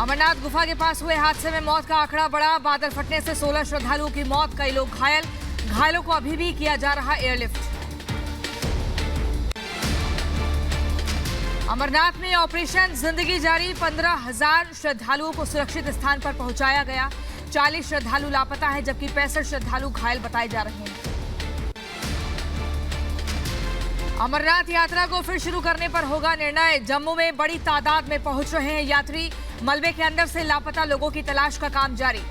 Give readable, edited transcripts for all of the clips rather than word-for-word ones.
अमरनाथ गुफा के पास हुए हादसे में मौत का आंकड़ा बढ़ा। बादल फटने से 16 श्रद्धालुओं की मौत, कई लोग घायल। घायलों को अभी भी किया जा रहा एयरलिफ्ट। अमरनाथ में ऑपरेशन जिंदगी जारी। 15,000 श्रद्धालुओं को सुरक्षित स्थान पर पहुंचाया गया। 40 श्रद्धालु लापता है, जबकि 65 श्रद्धालु घायल बताए जा रहे हैं। अमरनाथ यात्रा को फिर शुरू करने पर होगा निर्णय। जम्मू में बड़ी तादाद में पहुंच रहे हैं यात्री। मलबे के अंदर से लापता लोगों की तलाश का काम जारी।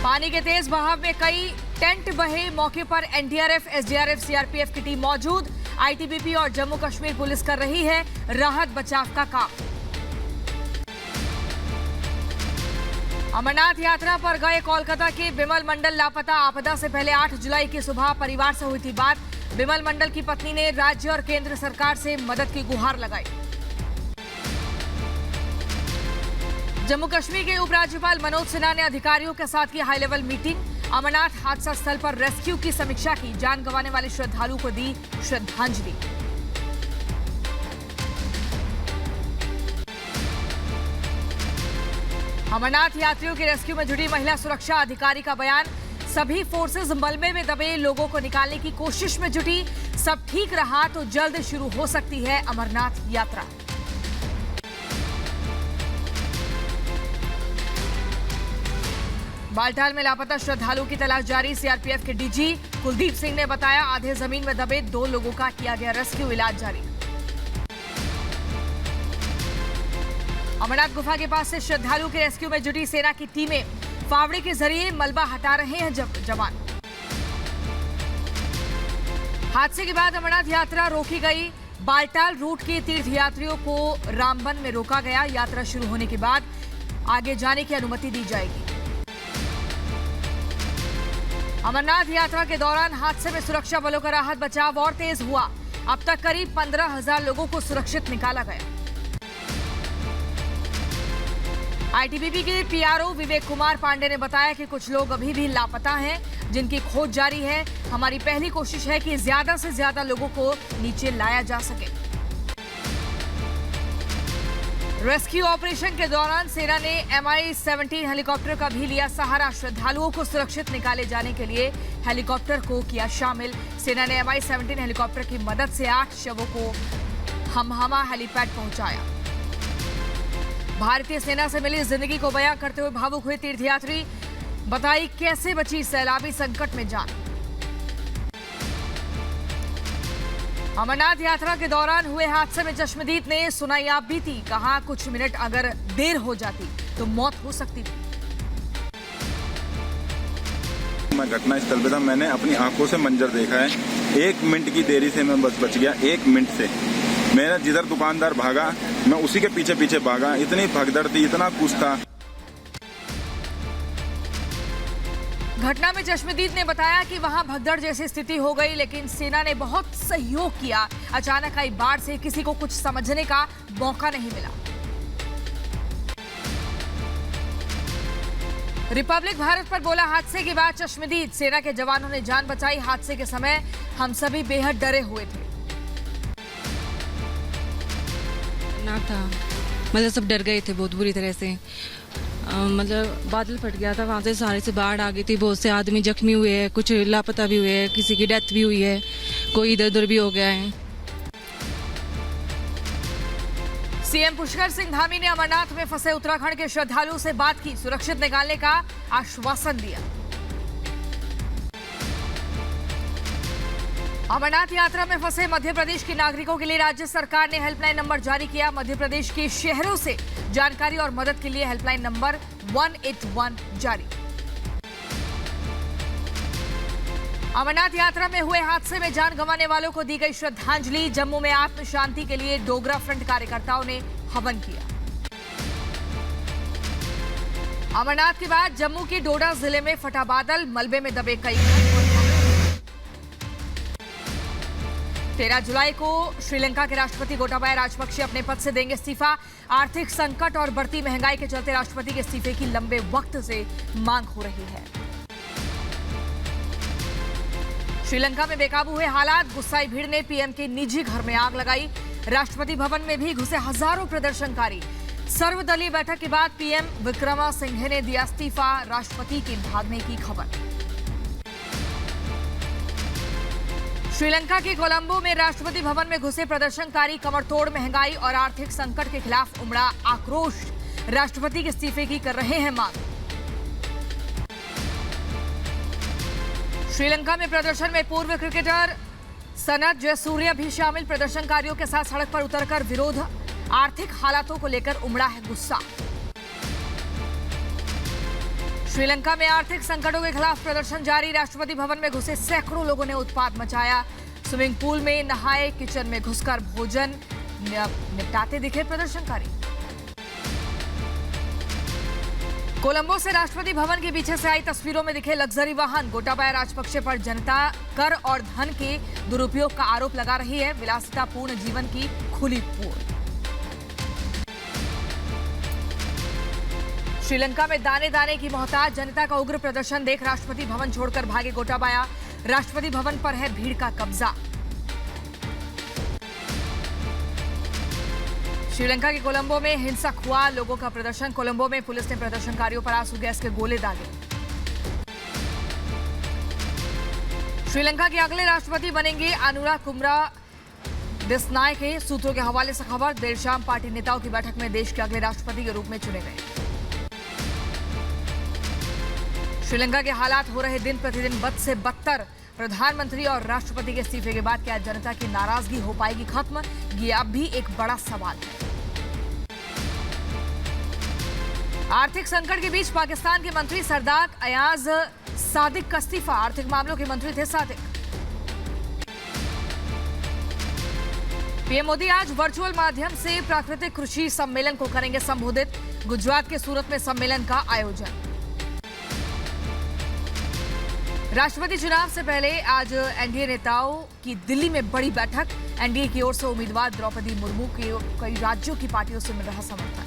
पानी के तेज बहाव में कई टेंट बहे। मौके पर एनडीआरएफ, एसडीआरएफ, सीआरपीएफ की टीम मौजूद। आईटीबीपी और जम्मू कश्मीर पुलिस कर रही है राहत बचाव का काम। अमरनाथ यात्रा पर गए कोलकाता के बिमल मंडल लापता। आपदा से पहले 8 जुलाई की सुबह परिवार से हुई थी बात। बिमल मंडल की पत्नी ने राज्य और केंद्र सरकार से मदद की गुहार लगाई। जम्मू कश्मीर के उपराज्यपाल मनोज सिन्हा ने अधिकारियों के साथ की हाई लेवल मीटिंग। अमरनाथ हादसा स्थल पर रेस्क्यू की समीक्षा की। जान गंवाने वाले श्रद्धालुओं को दी श्रद्धांजलि। अमरनाथ यात्रियों के रेस्क्यू में जुटी महिला सुरक्षा अधिकारी का बयान। सभी फोर्सेज मलबे में दबे लोगों को निकालने की कोशिश में जुटी। सब ठीक रहा तो जल्द शुरू हो सकती है अमरनाथ यात्रा। बालटाल में लापता श्रद्धालुओं की तलाश जारी। सीआरपीएफ के डीजी कुलदीप सिंह ने बताया, आधे जमीन में दबे 2 लोगों का किया गया रेस्क्यू, इलाज जारी। अमरनाथ गुफा के पास से श्रद्धालुओं के रेस्क्यू में जुटी सेना की टीमें। फावड़े के जरिए मलबा हटा रहे हैं जवान। हादसे के बाद अमरनाथ यात्रा रोकी गई। बालटाल रूट के तीर्थयात्रियों को रामबन में रोका गया। यात्रा शुरू होने के बाद आगे जाने की अनुमति दी जाएगी। अमरनाथ यात्रा के दौरान हादसे में सुरक्षा बलों का राहत बचाव और तेज हुआ। अब तक करीब 15,000 लोगों को सुरक्षित निकाला गया। आईटीबीपी के पीआरओ विवेक कुमार पांडे ने बताया कि कुछ लोग अभी भी लापता हैं, जिनकी खोज जारी है। हमारी पहली कोशिश है कि ज्यादा से ज्यादा लोगों को नीचे लाया जा सके। रेस्क्यू ऑपरेशन के दौरान सेना ने MI-17 हेलीकॉप्टर का भी लिया सहारा। श्रद्धालुओं को सुरक्षित निकाले जाने के लिए हेलीकॉप्टर को किया शामिल। सेना ने MI-17 हेलीकॉप्टर की मदद से 8 शवों को हमहमा हेलीपैड पहुंचाया। भारतीय सेना से मिली जिंदगी को बयां करते हुए भावुक हुए तीर्थयात्री। बताई कैसे बची सैलाबी संकट में जान। अमरनाथ यात्रा के दौरान हुए हादसे में चश्मदीद ने सुनाई आप बीती। कहा, कुछ मिनट अगर देर हो जाती तो मौत हो सकती थी। मैं घटनास्थल पे था, मैंने अपनी आंखों से मंजर देखा है। 1 मिनट की देरी से मैं बस बच गया। 1 मिनट से मेरा जिधर दुकानदार भागा मैं उसी के पीछे पीछे भागा। इतनी भगदड़ थी, इतना कुछ था। घटना में चश्मदीद ने बताया कि वहां भगदड़ जैसी स्थिति हो गई, लेकिन सेना ने बहुत सहयोग किया। अचानक आई बाढ़ से किसी को कुछ समझने का मौका नहीं मिला। रिपब्लिक भारत पर बोला हादसे के बाद चश्मदीद। सेना के जवानों ने जान बचाई। हादसे के समय हम सभी बेहद डरे हुए थे। ना था, मतलब सब डर गए थे बहुत बुरी तरह से। मतलब बादल फट गया था, वहाँ से सारे से बाढ़ आ गई थी। बहुत से आदमी जख्मी हुए हैं, कुछ लापता भी हुए हैं, किसी की डेथ भी हुई है, कोई इधर उधर भी हो गया है। सीएम पुष्कर सिंह धामी ने अमरनाथ में फंसे उत्तराखंड के श्रद्धालुओं से बात की। सुरक्षित निकालने का आश्वासन दिया। अमरनाथ यात्रा में फंसे मध्य प्रदेश के नागरिकों के लिए राज्य सरकार ने हेल्पलाइन नंबर जारी किया। मध्य प्रदेश के शहरों से जानकारी और मदद के लिए हेल्पलाइन नंबर 181 जारी। अमरनाथ यात्रा में हुए हादसे में जान गंवाने वालों को दी गई श्रद्धांजलि। जम्मू में आत्म शांति के लिए डोगरा फ्रंट कार्यकर्ताओं ने हवन किया। अमरनाथ के बाद जम्मू के डोडा जिले में फटा बादल, मलबे में दबे कई। 13 जुलाई को श्रीलंका के राष्ट्रपति गोटाबाया राजपक्षे अपने पद से देंगे इस्तीफा। आर्थिक संकट और बढ़ती महंगाई के चलते राष्ट्रपति के इस्तीफे की लंबे वक्त से मांग हो रही है। श्रीलंका में बेकाबू हुए हालात, गुस्साई भीड़ ने पीएम के निजी घर में आग लगाई। राष्ट्रपति भवन में भी घुसे हजारों प्रदर्शनकारी। सर्वदलीय बैठक के बाद पीएम विक्रमासिंघे ने दिया इस्तीफा, राष्ट्रपति के भागने की खबर। श्रीलंका के कोलंबो में राष्ट्रपति भवन में घुसे प्रदर्शनकारी, कमरतोड़ महंगाई और आर्थिक संकट के खिलाफ उमड़ा आक्रोश। राष्ट्रपति के इस्तीफे की कर रहे हैं मांग। श्रीलंका में प्रदर्शन में पूर्व क्रिकेटर सनत जयसूर्या भी शामिल। प्रदर्शनकारियों के साथ सड़क पर उतरकर विरोध, आर्थिक हालातों को लेकर उमड़ा है गुस्सा। श्रीलंका में आर्थिक संकटों के खिलाफ प्रदर्शन जारी। राष्ट्रपति भवन में घुसे सैकड़ों लोगों ने उत्पात मचाया। स्विमिंग पूल में नहाए, किचन में घुसकर भोजन निपटाते दिखे प्रदर्शनकारी। कोलंबो से राष्ट्रपति भवन के पीछे से आई तस्वीरों में दिखे लग्जरी वाहन। गोटाबाया राजपक्षे पर जनता कर और धन के दुरुपयोग का आरोप लगा रही है। विलासितापूर्ण जीवन की खुली पोल। श्रीलंका में दाने दाने की मोहताज जनता का उग्र प्रदर्शन देख राष्ट्रपति भवन छोड़कर भागे गोटाबाया। राष्ट्रपति भवन पर है भीड़ का कब्जा। श्रीलंका के कोलंबो में हिंसक हुआ लोगों का प्रदर्शन। कोलंबो में पुलिस ने प्रदर्शनकारियों पर आंसू गैस के गोले दागे। श्रीलंका के अगले राष्ट्रपति बनेंगे अनुराग कुमारा दिसनायके। सूत्रों के हवाले से खबर। देर शाम पार्टी नेताओं की बैठक में देश के अगले राष्ट्रपति के रूप में चुने गए। श्रीलंका के हालात हो रहे दिन प्रतिदिन बद से बदतर। प्रधानमंत्री और राष्ट्रपति के इस्तीफे के बाद क्या जनता की नाराजगी हो पाएगी खत्म, ये अब भी एक बड़ा सवाल है। आर्थिक संकट के बीच पाकिस्तान के मंत्री सरदार अयाज सादिक का इस्तीफा। आर्थिक मामलों के मंत्री थे सादिक। पीएम मोदी आज वर्चुअल माध्यम से प्राकृतिक कृषि सम्मेलन को करेंगे संबोधित। गुजरात के सूरत में सम्मेलन का आयोजन। राष्ट्रपति चुनाव से पहले आज एनडीए नेताओं की दिल्ली में बड़ी बैठक। एनडीए की ओर से उम्मीदवार द्रौपदी मुर्मू के कई राज्यों की पार्टियों से मिल रहा समर्थन।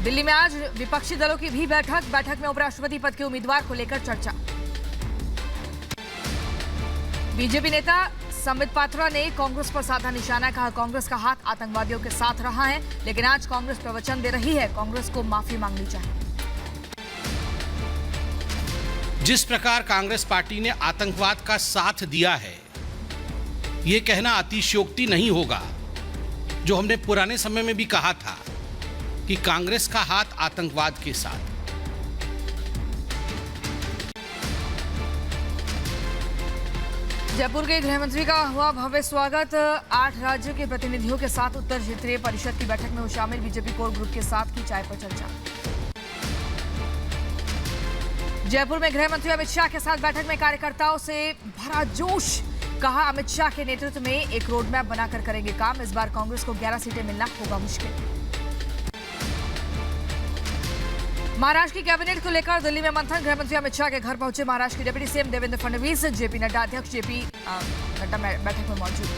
दिल्ली में आज विपक्षी दलों की भी बैठक में उपराष्ट्रपति पद के उम्मीदवार को लेकर चर्चा। बीजेपी नेता संबित पात्रा ने कांग्रेस पर साधा निशाना, कहा कांग्रेस का हाथ आतंकवादियों के साथ रहा है, लेकिन आज कांग्रेस प्रवचन दे रही है, कांग्रेस को माफी मांगनी चाहिए। जिस प्रकार कांग्रेस पार्टी ने आतंकवाद का साथ दिया है, ये कहना अतिशयोक्ति नहीं होगा। जो हमने पुराने समय में भी कहा था कि कांग्रेस का हाथ आतंकवाद के साथ। जयपुर के गृह मंत्री का हुआ भव्य स्वागत। 8 राज्यों के प्रतिनिधियों के साथ उत्तर क्षेत्रीय परिषद की बैठक में वो शामिल। बीजेपी कोर ग्रुप के साथ की चाय पर चर्चा। जयपुर में गृह मंत्री अमित शाह के साथ बैठक में कार्यकर्ताओं से भरा जोश। कहा अमित शाह के नेतृत्व में एक रोड मैप बनाकर करेंगे काम। इस बार कांग्रेस को 11 सीटें मिलना होगा मुश्किल। महाराष्ट्र की कैबिनेट को लेकर दिल्ली में मंथन। गृह मंत्री अमित शाह के घर पहुंचे महाराष्ट्र के deputy CM Devendra Fadnavis. JP Nadda अध्यक्ष जेपी नड्डा बैठक में मौजूद।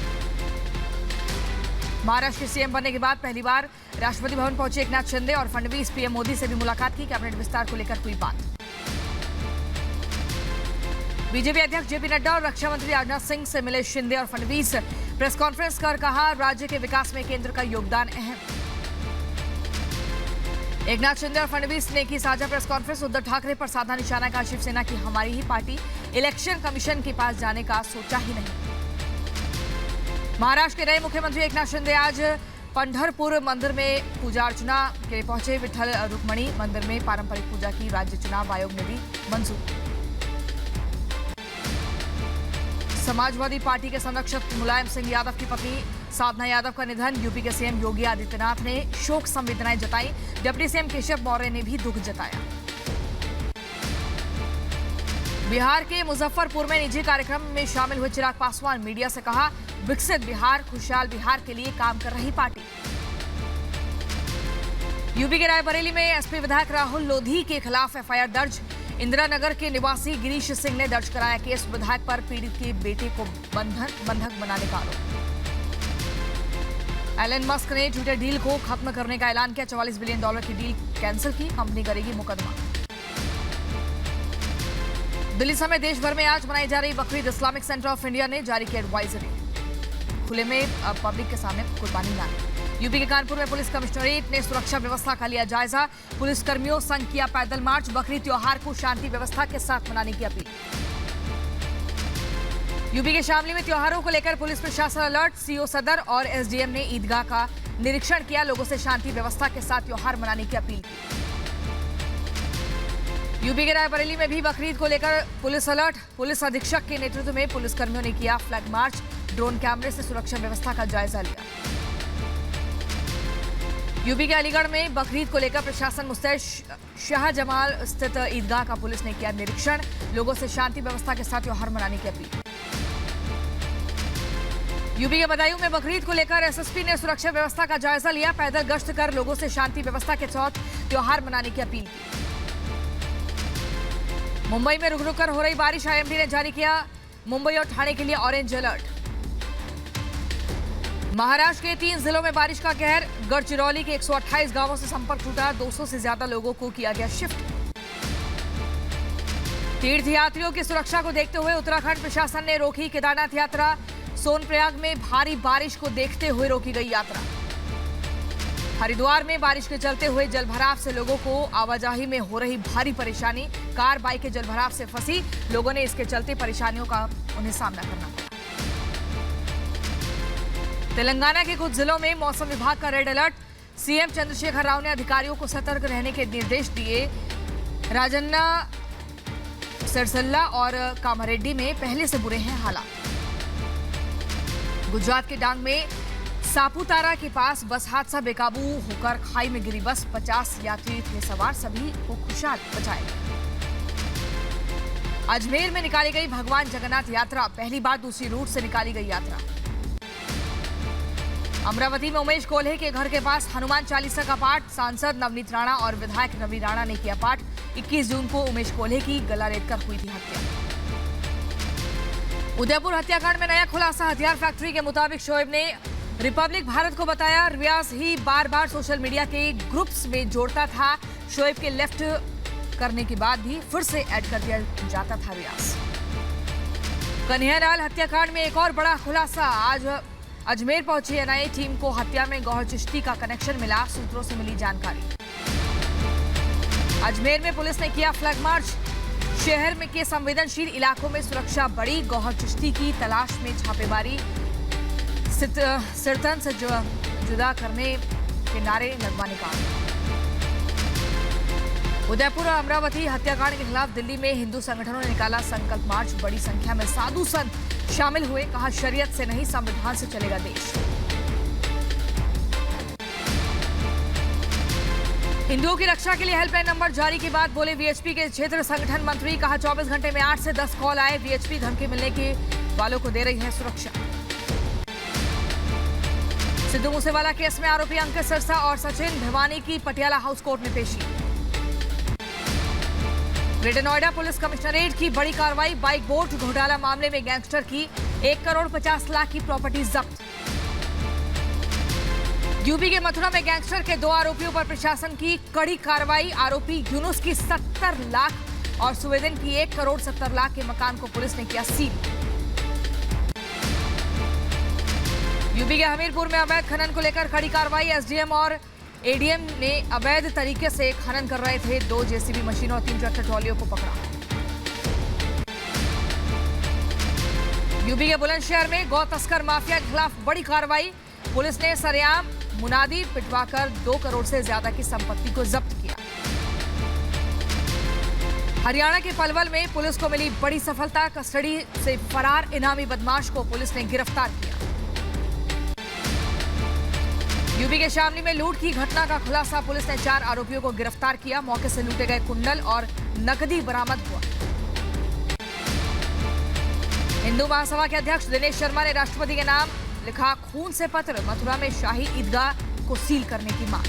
महाराष्ट्र के सीएम बनने के बाद पहली बार राष्ट्रपति भवन पहुंचे एकनाथ शिंदे और फडणवीस। पीएम मोदी से भी मुलाकात की। कैबिनेट विस्तार को लेकर हुई बात। बीजेपी अध्यक्ष जेपी नड्डा और रक्षा मंत्री राजनाथ सिंह से मिले शिंदे और फडणवीस। प्रेस कॉन्फ्रेंस कर कहा राज्य के विकास में केंद्र का योगदान अहम। एकनाथ शिंदे और फडणवीस ने की साझा प्रेस कॉन्फ्रेंस। उद्धव ठाकरे पर साधा निशाना, का शिवसेना की हमारी ही पार्टी इलेक्शन कमीशन के पास जाने का सोचा ही नहीं। महाराष्ट्र के नए मुख्यमंत्री एकनाथ शिंदे आज पंढरपुर मंदिर में पूजा अर्चना के लिए पहुंचे। विठल रुक्मणी मंदिर में पारंपरिक पूजा की राज्य चुनाव आयोग ने दी मंजूरी। समाजवादी पार्टी के संरक्षक मुलायम सिंह यादव की पत्नी साधना यादव का निधन। यूपी के सीएम योगी आदित्यनाथ ने शोक संवेदनाएं जताई। डिप्टी सीएम केशव मौर्य ने भी दुख जताया। बिहार के मुजफ्फरपुर में निजी कार्यक्रम में शामिल हुए चिराग पासवान। मीडिया से कहा विकसित बिहार, खुशहाल बिहार के लिए काम कर रही पार्टी। यूपी के रायबरेली में एसपी विधायक राहुल लोधी के खिलाफ एफआईआर दर्ज। इंदिरा नगर के निवासी गिरीश सिंह ने दर्ज कराया केस। विधायक पर पीड़ित के बेटे को बंधक बनाने का आरोप। एलन मस्क ने ट्विटर डील को खत्म करने का ऐलान किया। $44 बिलियन की डील कैंसिल की। कंपनी करेगी मुकदमा। दिल्ली समेत देश भर में आज मनाई जा रही Bakrid Islamic centre of India ने जारी की एडवाइजरी। खुले में पब्लिक के सामने कुर्बानी ना। यूपी के कानपुर में पुलिस कमिश्नरेट ने सुरक्षा व्यवस्था का लिया जायजा। पुलिस कर्मियों संग किया पैदल मार्च। बकरीद त्योहार को शांति व्यवस्था के साथ मनाने की अपील। यूपी के शामली में त्योहारों को लेकर पुलिस प्रशासन अलर्ट। सीओ सदर और एसडीएम ने ईदगाह का निरीक्षण किया। लोगों से शांति व्यवस्था के साथ त्योहार मनाने की अपील की। यूपी के रायबरेली में भी बकरीद को लेकर पुलिस अलर्ट। पुलिस अधीक्षक के नेतृत्व में पुलिसकर्मियों ने किया फ्लैग मार्च। ड्रोन कैमरे से सुरक्षा व्यवस्था का जायजा लिया। यूपी के अलीगढ़ में बकरीद को लेकर प्रशासन मुस्तैद। शाहजमाल स्थित ईदगाह का पुलिस ने किया निरीक्षण। लोगों से शांति व्यवस्था के साथ त्योहार मनाने की अपील। यूपी के बदायूं में बकरीद को लेकर एसएसपी ने सुरक्षा व्यवस्था का जायजा लिया। पैदल गश्त कर लोगों से शांति व्यवस्था के साथ त्योहार मनाने की अपील की। मुंबई में रुक रुक कर हो रही बारिश। आईएमडी ने जारी किया मुंबई और ठाणे के लिए ऑरेंज अलर्ट। महाराष्ट्र के 3 जिलों में बारिश का कहर। गढ़चिरौली के 128 गांवों से संपर्क टूटा। 200 से ज्यादा लोगों को किया गया शिफ्ट। तीर्थयात्रियों की सुरक्षा को देखते हुए उत्तराखंड प्रशासन ने रोकी केदारनाथ यात्रा। सोनप्रयाग में भारी बारिश को देखते हुए रोकी गई यात्रा। हरिद्वार में बारिश के चलते हुए जलभराव से लोगों को आवाजाही में हो रही भारी परेशानी। कार बाइक के जलभराव से फंसी। लोगों ने इसके चलते परेशानियों का उन्हें सामना करना पड़ा। तेलंगाना के कुछ जिलों में मौसम विभाग का red alert. CM Chandrashekhar Rao ने अधिकारियों को सतर्क रहने के निर्देश दिए। राजन्ना, सिरसिल्ला और कामारेड्डी में पहले से बुरे हैं हालात। गुजरात के डांग में सापुतारा के पास बस हादसा। बेकाबू होकर खाई में गिरी बस। 50 यात्री थे सवार। सभी को खुशहाल बचाया गया। अजमेर में निकाली गई भगवान जगन्नाथ यात्रा। पहली बार दूसरी रूट से निकाली गई यात्रा। अमरावती में उमेश कोल्हे के घर के पास हनुमान चालीसा का पाठ। सांसद नवनीत राणा और विधायक रवि राणा ने किया पाठ। 21 जून को उमेश कोल्हे की गला रेतकर हुई थी हत्या। उदयपुर हत्याकांड में नया खुलासा। हथियार फैक्ट्री के मुताबिक शोएब ने रिपब्लिक भारत को बताया रियाज ही बार बार सोशल मीडिया के ग्रुप्स में जोड़ता था। शोएब के लेफ्ट करने के बाद भी फिर से ऐड कर दिया जाता था रियाज। कन्हैयालाल हत्याकांड में एक और बड़ा खुलासा। आज अजमेर पहुंची एनआईए टीम को हत्या में गौहर चिश्ती का कनेक्शन मिला। सूत्रों से मिली जानकारी। अजमेर में पुलिस ने किया फ्लैग मार्च। शहर में के संवेदनशील इलाकों में सुरक्षा बढ़ी। गौहर चिश्ती की तलाश में छापेमारी। सिरतन से जुदा करने के नारे लगवाने का। उदयपुर और अमरावती हत्याकांड के खिलाफ दिल्ली में हिंदू संगठनों ने निकाला संकल्प मार्च। बड़ी संख्या में साधु संत शामिल हुए। कहा शरीयत से नहीं संविधान से चलेगा देश। हिंदुओं की रक्षा के लिए हेल्पलाइन नंबर जारी के बाद बोले वीएचपी के क्षेत्र संगठन मंत्री। कहा 24 घंटे में 8 से 10 कॉल आए। वीएचपी धमकी मिलने के वालों को दे रही है सुरक्षा। सिद्धू मूसेवाला केस में आरोपी अंकित सिरसा और सचिन भिवानी की पटियाला हाउस कोर्ट में पेशी। ग्रेटर नोएडा पुलिस कमिश्नरेट की बड़ी कार्रवाई। बाइक बोट घोटाला मामले में गैंगस्टर की 1 करोड़ 50 लाख की प्रॉपर्टी जब्त। यूपी के मथुरा में गैंगस्टर के 2 आरोपियों पर प्रशासन की कड़ी कार्रवाई। आरोपी यूनुस की 70 लाख और सुवेदन की 1 करोड़ 70 लाख के मकान को पुलिस ने किया सील। यूपी के हमीरपुर में अवैध खनन को लेकर कड़ी कार्रवाई। एसडीएम और एडीएम ने अवैध तरीके से खनन कर रहे थे। 2 जेसीबी मशीनों और 3 ट्रैक्टर ट्रॉलियों को पकड़ा। यूपी के बुलंदशहर में गौ तस्कर माफिया के खिलाफ बड़ी कार्रवाई। पुलिस ने सरेआम मुनादी पिटवाकर 2 करोड़ से ज्यादा की संपत्ति को जब्त किया। हरियाणा के पलवल में पुलिस को मिली बड़ी सफलता। कस्टडी से फरार इनामी बदमाश को पुलिस ने गिरफ्तार किया। यूपी के शामली में लूट की घटना का खुलासा। पुलिस ने 4 आरोपियों को गिरफ्तार किया। मौके से लूटे गए कुंडल और नकदी बरामद हुआ। हिंदू महासभा के अध्यक्ष दिनेश शर्मा ने राष्ट्रपति के नाम लिखा खून से पत्र। मथुरा में शाही ईदगाह को सील करने की मांग।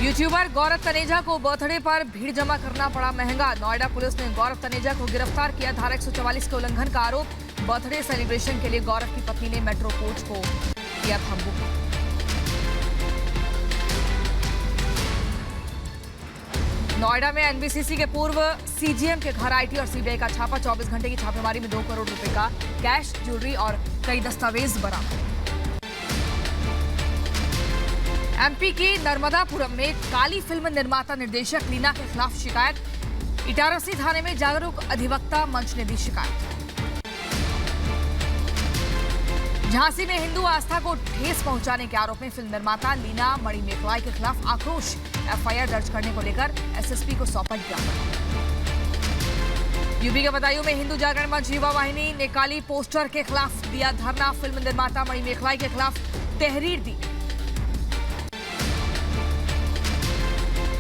यूट्यूबर गौरव तनेजा को बर्थडे पर भीड़ जमा करना पड़ा महंगा। नोएडा पुलिस ने गौरव तनेजा को गिरफ्तार किया। धारा 144 के उल्लंघन का आरोप। बर्थडे सेलिब्रेशन के लिए गौरव की पत्नी ने मेट्रो कोच को किया था बुक। नोएडा में एनबीसीसी के पूर्व सीजीएम के घर आईटी और सीबीआई का छापा। 24 घंटे की छापेमारी में 2 करोड़ रुपए का कैश, ज्वेलरी और कई दस्तावेज बरामद। एमपी की नर्मदापुरम में काली फिल्म निर्माता निर्देशक लीना के खिलाफ शिकायत। इटारसी थाने में जागरूक अधिवक्ता मंच ने दी शिकायत। झांसी में हिंदू आस्था को ठेस पहुंचाने के आरोप में फिल्म निर्माता लीना मणिमेखलाई के खिलाफ आक्रोश। एफआईआर दर्ज करने को लेकर एसएसपी को सौंपा ज्ञापन। यूपी के बदायूं में हिंदू जागरण मंच युवा वाहिनी ने काली पोस्टर के खिलाफ दिया धरना। फिल्म निर्माता मणिमेखलाई के खिलाफ तहरीर दी।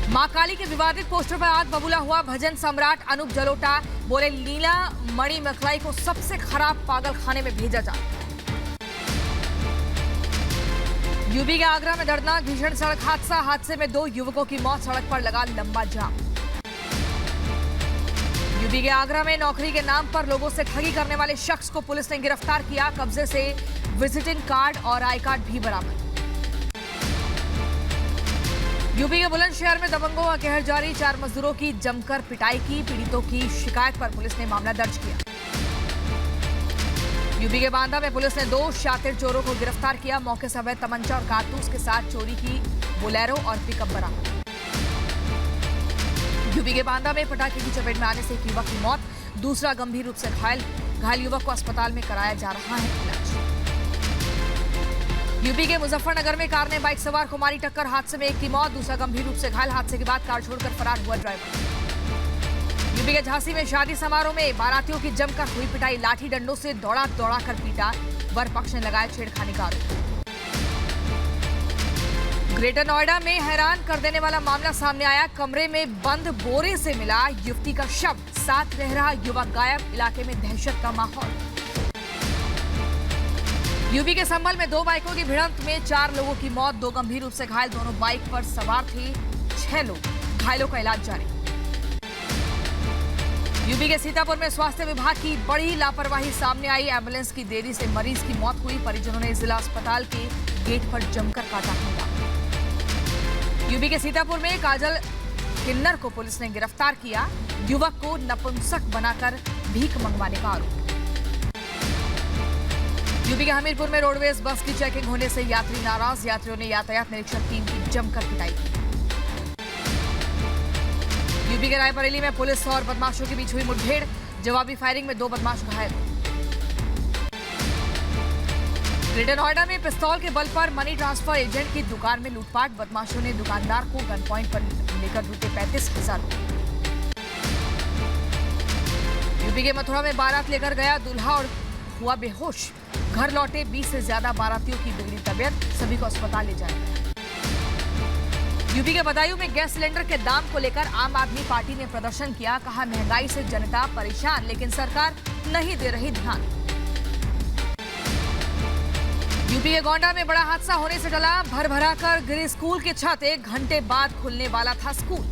मां काली के विवादित पोस्टर पर आग बबूला हुआ। भजन सम्राट अनूप जलोटा बोले, लीला मणिमेखलाई को सबसे खराब पागल खाने में भेजा जाए। यूपी के आगरा में दर्दनाक भीषण सड़क हादसे में 2 युवकों की मौत। सड़क पर लगा लंबा जाम। यूपी के आगरा में नौकरी के नाम पर लोगों से ठगी करने वाले शख्स को पुलिस ने गिरफ्तार किया। कब्जे से विजिटिंग कार्ड और आई कार्ड भी बरामद। यूपी के बुलंदशहर में दबंगों का कहर जारी। 4 मजदूरों की जमकर पिटाई की। पीड़ितों की शिकायत पर पुलिस ने मामला दर्ज किया। यूपी के बांदा में पुलिस ने 2 शातिर चोरों को गिरफ्तार किया। मौके से अवैध तमंचा और कारतूस के साथ चोरी की बोलेरो और पिकअप बरामद। यूपी के बांदा में पटाखे की चपेट में आने से एक युवक की मौत। दूसरा गंभीर रूप से घायल युवक को अस्पताल में कराया जा रहा है इलाज। यूपी के मुजफ्फरनगर में कार ने बाइक सवार को मारी टक्कर। हादसे में एक की मौत, दूसरा गंभीर रूप से घायल। हादसे के बाद कार छोड़कर फरार हुआ ड्राइवर। यूपी के झांसी में शादी समारोह में बारातियों की जमकर हुई पिटाई। लाठी डंडों से दौड़ा कर पीटा। वर पक्ष ने लगाया छेड़खानी का आरोप। ग्रेटर नोएडा में हैरान कर देने वाला मामला सामने आया। कमरे में बंद बोरे से मिला युवती का शव। साथ रह रहा युवक गायब। इलाके में दहशत का माहौल। यूपी के संभल में 2 बाइकों की भिड़ंत में 4 लोगों की मौत, 2 गंभीर रूप से घायल। दोनों बाइक पर सवार थे 6 लोग। घायलों का इलाज जारी। यूपी के सीतापुर में स्वास्थ्य विभाग की बड़ी लापरवाही सामने आई। एम्बुलेंस की देरी से मरीज की मौत हुई। परिजनों ने जिला अस्पताल के गेट पर जमकर काटा हुआ। यूपी के सीतापुर में काजल किन्नर को पुलिस ने गिरफ्तार किया। युवक को नपुंसक बनाकर भीख मंगवाने का आरोप। यूपी के हमीरपुर में रोडवेज बस की चेकिंग होने से यात्री नाराज। यात्रियों ने यातायात निरीक्षक टीम की जमकर पिटाई की। यूपी के रायबरेली में पुलिस और बदमाशों के बीच हुई मुठभेड़। जवाबी फायरिंग में 2 बदमाश घायल। ग्रेटर नोएडा में पिस्तौल के बल पर मनी ट्रांसफर एजेंट की दुकान में लूटपाट। बदमाशों ने दुकानदार को गन पॉइंट पर लेकर लूटे 35,000 रुपए। यूपी के मथुरा में बारात लेकर गया दूल्हा और हुआ बेहोश। घर लौटे 20 से ज्यादा बारातियों की बिगड़ी तबीयत। सभी को अस्पताल ले जाया गया। यूपी के बदायूं में गैस सिलेंडर के दाम को लेकर आम आदमी पार्टी ने प्रदर्शन किया। कहा, महंगाई से जनता परेशान, लेकिन सरकार नहीं दे रही ध्यान। यूपी के गोंडा में बड़ा हादसा होने से टला। भर भरा कर गिरी स्कूल की छत। 1 घंटे बाद खुलने वाला था स्कूल।